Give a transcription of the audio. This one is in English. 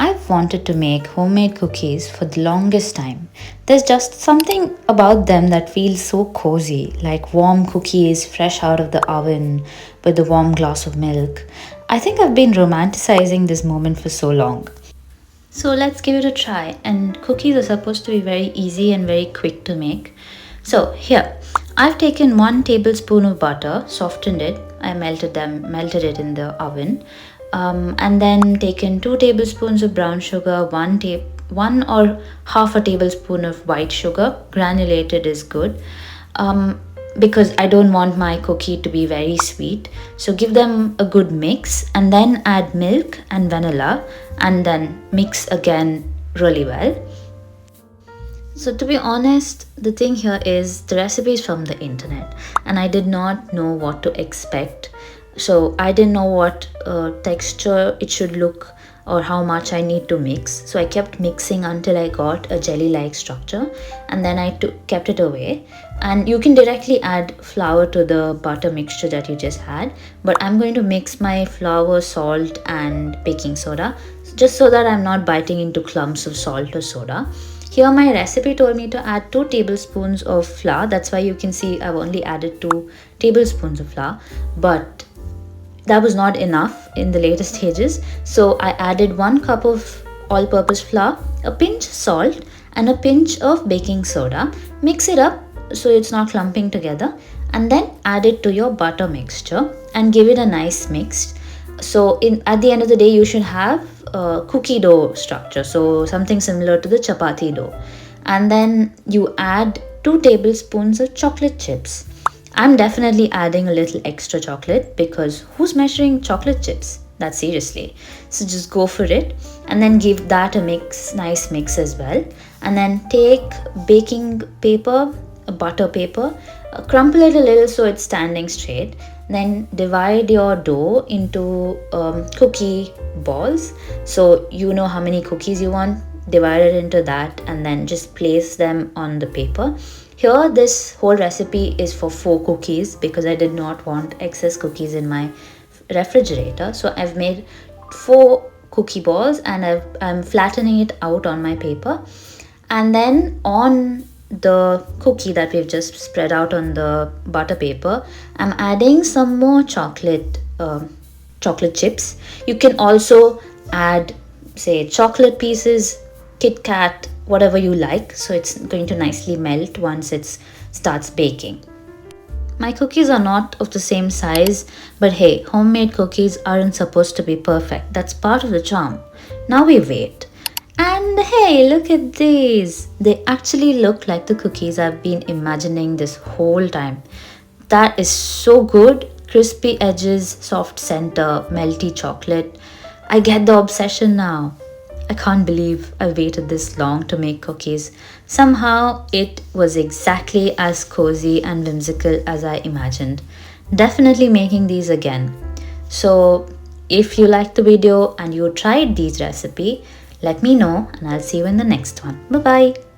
I've wanted to make homemade cookies for the longest time. There's just something about them that feels so cozy, like warm cookies fresh out of the oven with a warm glass of milk. I think I've been romanticizing this moment for so long. So let's give it a try. And cookies are supposed to be very easy and very quick to make. So here, I've taken 1 tablespoon of butter, softened it. I melted it in the oven, and then taken 2 tablespoons of brown sugar, one or half a tablespoon of white sugar. Granulated is good. Because I don't want my cookie to be very sweet. So give them a good mix and then add milk and vanilla and then mix again really well. So to be honest, the thing here is the recipe is from the internet and I did not know what to expect. So I didn't know what texture it should look or how much I need to mix. So I kept mixing until I got a jelly-like structure and then I kept it away. And you can directly add flour to the butter mixture that you just had. But I'm going to mix my flour, salt and baking soda just so that I'm not biting into clumps of salt or soda. Here my recipe told me to add 2 tablespoons of flour. That's why you can see I've only added 2 tablespoons of flour. But that was not enough in the later stages. So I added 1 cup of all-purpose flour, a pinch salt and a pinch of baking soda. Mix it up so it's not clumping together and then add it to your butter mixture and give it a nice mix. So at the end of the day you should have a cookie dough structure, so something similar to the chapati dough. And then you add 2 tablespoons of chocolate chips. I'm definitely adding a little extra chocolate because who's measuring chocolate chips? That seriously. So just go for it and then give that a nice mix as well. And then take baking paper, a butter paper, crumple it a little so it's standing straight. Then divide your dough into cookie balls. So you know how many cookies you want, divide it into that and then just place them on the paper. Here this whole recipe is for 4 cookies because I did not want excess cookies in my refrigerator. So I've made 4 cookie balls and I'm flattening it out on my paper. And then on the cookie that we've just spread out on the butter paper, I'm adding some more chocolate chips. You can also add say chocolate pieces, Kit Kat, whatever you like. So it's going to nicely melt once it starts baking. My cookies are not of the same size, but hey, homemade cookies aren't supposed to be perfect. That's part of the charm. Now we wait. And hey, look at these. They actually look like the cookies I've been imagining this whole time. That is so good. Crispy edges, soft center, melty chocolate. I get the obsession now. I can't believe I waited this long to make cookies. Somehow it was exactly as cozy and whimsical as I imagined. Definitely making these again. So if you liked the video and you tried these recipe, let me know and I'll see you in the next one. Bye bye.